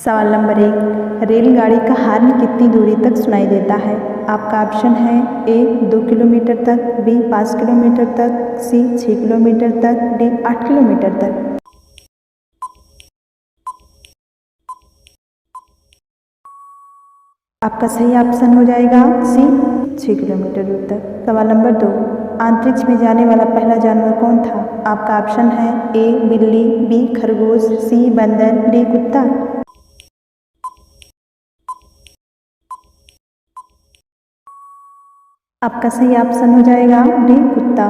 सवाल नंबर 1, रेलगाड़ी का हॉर्न कितनी दूरी तक सुनाई देता है? आपका ऑप्शन है ए 2 किलोमीटर तक, बी 5 किलोमीटर तक, सी 6 किलोमीटर तक, डी 8 किलोमीटर तक। आपका सही ऑप्शन हो जाएगा सी 6 किलोमीटर दूर तक। सवाल नंबर 2, अंतरिक्ष में जाने वाला पहला जानवर कौन था? आपका ऑप्शन है ए बिल्ली, बी खरगोश, सी बंदर, डी कुत्ता। आपका सही ऑप्शन हो जाएगा डी कुत्ता।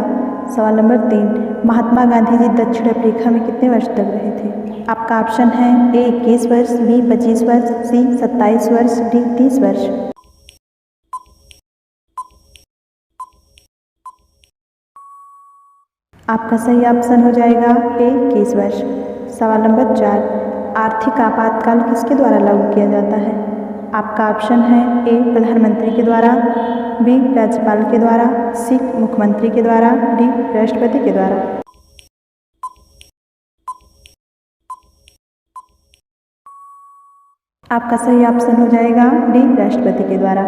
सवाल नंबर 3, महात्मा गांधी जी दक्षिण अफ्रीका में कितने वर्ष तक रहे थे? आपका ऑप्शन है ए 21 वर्ष, बी 25 वर्ष, सी 27 वर्ष, डी 30 वर्ष। आपका सही ऑप्शन हो जाएगा ए 21 वर्ष। सवाल नंबर 4, आर्थिक आपातकाल किसके द्वारा लागू किया जाता है? आपका ऑप्शन है ए प्रधानमंत्री के द्वारा, बी राज्यपाल के द्वारा, सी मुख्यमंत्री के द्वारा, डी राष्ट्रपति के द्वारा। आपका सही ऑप्शन हो जाएगा डी राष्ट्रपति के द्वारा।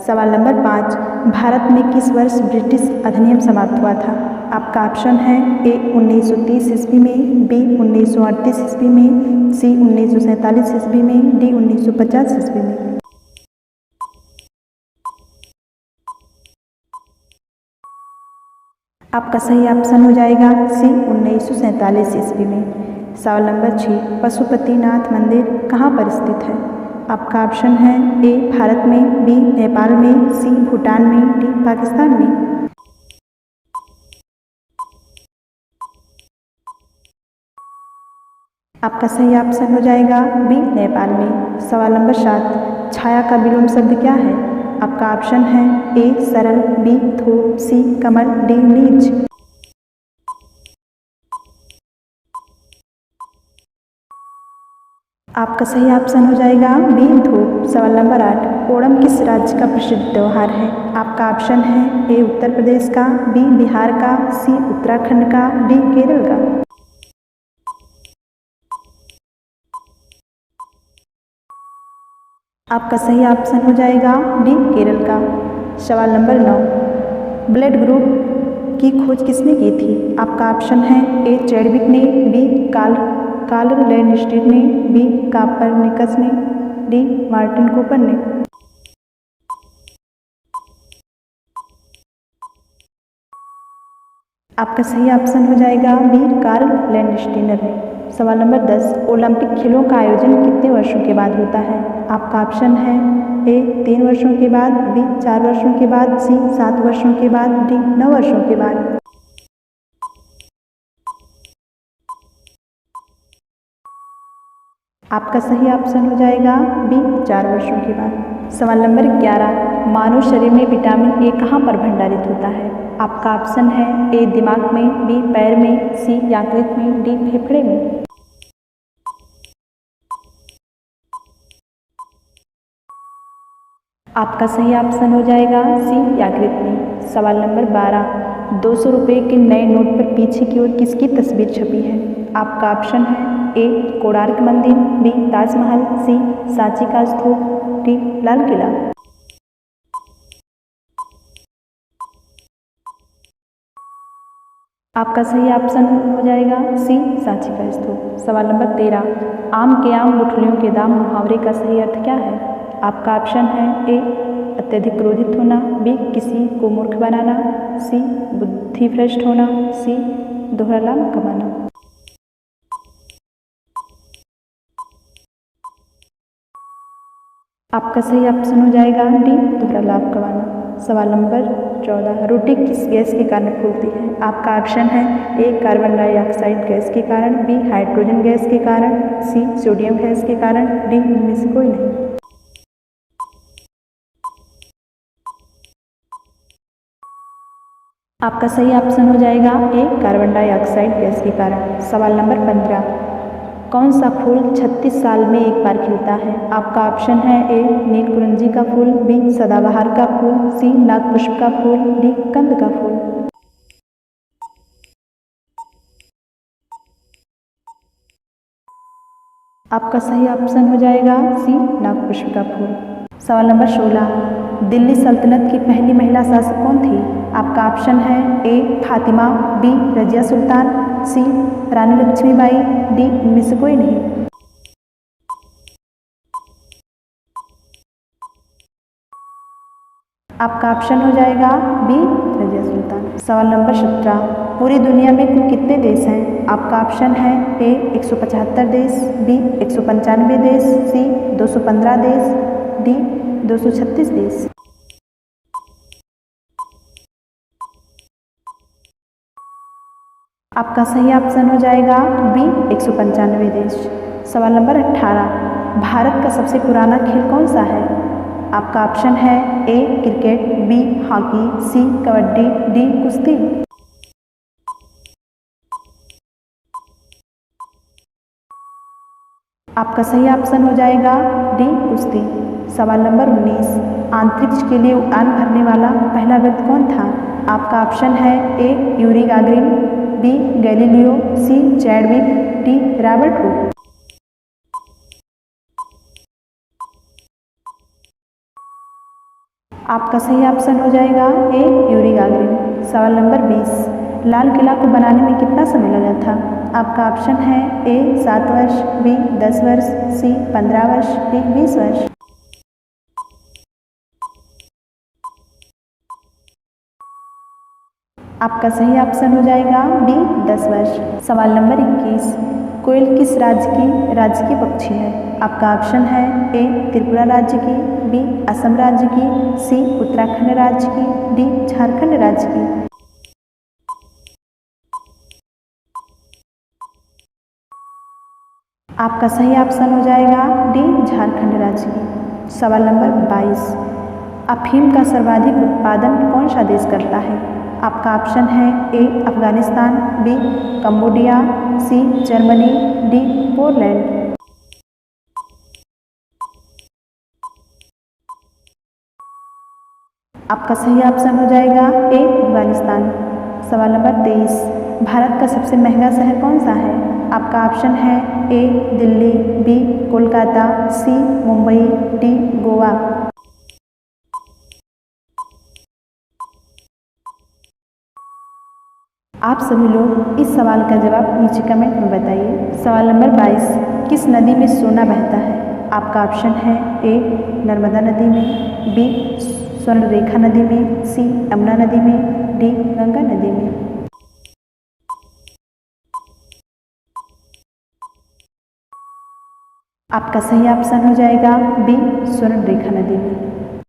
सवाल नंबर 5, भारत में किस वर्ष ब्रिटिश अधिनियम समाप्त हुआ था? आपका ऑप्शन है ए 1930 ईस्वी में, बी 1938 ईस्वी में, सी 1947 ईस्वी में, डी 1950 ईस्वी में। आपका सही ऑप्शन हो जाएगा सी 1947 ईस्वी में। सवाल नंबर 6, पशुपतिनाथ मंदिर कहाँ पर स्थित है? आपका ऑप्शन है ए भारत में, बी नेपाल में, सी भूटान में, डी पाकिस्तान में। आपका सही ऑप्शन हो जाएगा बी नेपाल में। सवाल नंबर 7, छाया का विलोम शब्द क्या है? आपका ऑप्शन है ए सरल, बी थोक, सी कमल, डी नीच। आपका सही ऑप्शन हो जाएगा बी धूप। सवाल नंबर 8, ओणम किस राज्य का प्रसिद्ध त्यौहार है? आपका ऑप्शन है ए उत्तर प्रदेश का, बी बिहार का, सी उत्तराखंड का, डी केरल का। आपका सही ऑप्शन हो जाएगा डी केरल का। सवाल नंबर 9, ब्लड ग्रुप की खोज किसने की थी? आपका ऑप्शन है ए चैडविक ने, बी कार्ल लैंडस्टीन ने, बी कापरनिकस ने, डी मार्टिन कूपर ने। आपका सही ऑप्शन हो जाएगा बी कार्ल लैंडस्टीनर ने। सवाल नंबर 10, ओलंपिक खेलों का आयोजन कितने वर्षों के बाद होता है? आपका ऑप्शन है ए 3 वर्षों के बाद, बी 4 वर्षों के बाद, सी 7 वर्षों के बाद, डी 9 वर्षों के बाद। आपका सही ऑप्शन हो जाएगा बी 4 वर्षों के बाद। सवाल नंबर 11, मानव शरीर में विटामिन ए कहाँ पर भंडारित होता है? आपका ऑप्शन है ए दिमाग में, बी पैर में, सी यकृत में, डी फेफड़े में। आपका सही ऑप्शन हो जाएगा सी यकृत में। सवाल नंबर 12, 200 रुपये के नए नोट पर पीछे की ओर किसकी तस्वीर छपी है? आपका ऑप्शन है ए कोणार्क मंदिर, बी ताजमहल, सी सांची का स्तूप, डी लाल किला। आपका सही ऑप्शन हो जाएगा सी सांची का स्तूप। सवाल नंबर 13, आम के आम गुठलियों के दाम मुहावरे का सही अर्थ क्या है? आपका ऑप्शन है ए अत्यधिक क्रोधित होना, बी किसी को मूर्ख बनाना, सी बुद्धि भ्रष्ट होना, सी दोहरा लाभ कमाना। आपका सही ऑप्शन हो जाएगा डी दोहरा लाभ कमाना। सवाल नंबर 14, रोटी किस गैस के कारण फूलती है? आपका ऑप्शन है ए कार्बन डाइऑक्साइड गैस के कारण, बी हाइड्रोजन गैस के कारण, सी सोडियम गैस के कारण, डी इनमें से कोई नहीं। आपका सही ऑप्शन हो जाएगा ए कार्बन डाइऑक्साइड गैस के कारण। सवाल नंबर 15, कौन सा फूल 36 साल में एक बार खिलता है? आपका ऑप्शन है ए नीलकुंजी का फूल, बी सदाबहार का फूल, सी नागपुष्प का फूल, डी कंद का फूल। आपका सही ऑप्शन हो जाएगा सी नागपुष्प का फूल। सवाल नंबर 16, दिल्ली सल्तनत की पहली महिला शासक कौन थी? आपका ऑप्शन है ए फातिमा, बी रजिया सुल्तान, सी रानी लक्ष्मीबाई, डी इनमें से कोई नहीं। आपका ऑप्शन हो जाएगा बी रजिया सुल्तान। सवाल नंबर 17, पूरी दुनिया में कुल कितने देश हैं? आपका ऑप्शन है ए 175 देश, बी 195 देश, सी 215 देश, डी 236 देश। आपका सही ऑप्शन हो जाएगा बी 195 देश। सवाल नंबर 18, भारत का सबसे पुराना खेल कौन सा है? आपका ऑप्शन है ए क्रिकेट, बी हॉकी, सी कबड्डी, डी कुश्ती। आपका सही ऑप्शन हो जाएगा डी कुश्ती। सवाल नंबर 19, अंतरिक्ष के लिए उड़ान भरने वाला पहला व्यक्ति कौन था? आपका ऑप्शन है A Yuri Gagarin, B Galileo, C Chadwick, D Robert Hooke. आपका सही ऑप्शन हो जाएगा ए यूरी गागरिन। सवाल नंबर 20, लाल किला को बनाने में कितना समय लगा था? आपका ऑप्शन है ए 7 वर्ष, बी 10 वर्ष, सी 15 वर्ष, डी 20 वर्ष। आपका सही ऑप्शन हो जाएगा डी 10 वर्ष। सवाल नंबर 21, कोयल किस राज्य की राजकीय पक्षी है? आपका ऑप्शन है ए त्रिपुरा राज्य की, बी असम राज्य की, सी उत्तराखंड राज्य की, डी झारखंड राज्य की। आपका सही ऑप्शन हो जाएगा डी झारखंड राज्य की। सवाल नंबर 22, अफीम का सर्वाधिक उत्पादन कौन सा देश करता है? आपका ऑप्शन है A Afghanistan, B Cambodia, C Germany, D Poland. आपका सही ऑप्शन हो जाएगा ए अफगानिस्तान। सवाल नंबर 23, भारत का सबसे महंगा शहर कौन सा है? आपका ऑप्शन है ए दिल्ली, बी कोलकाता, सी मुंबई, डी गोवा। आप सभी लोग इस सवाल का जवाब नीचे कमेंट में बताइए। सवाल नंबर 22, किस नदी में सोना बहता है? आपका ऑप्शन है ए नर्मदा नदी में, बी स्वर्णरेखा नदी में, सी यमुना नदी में, डी गंगा नदी में। आपका सही ऑप्शन हो जाएगा बी स्वर्णरेखा नदी में।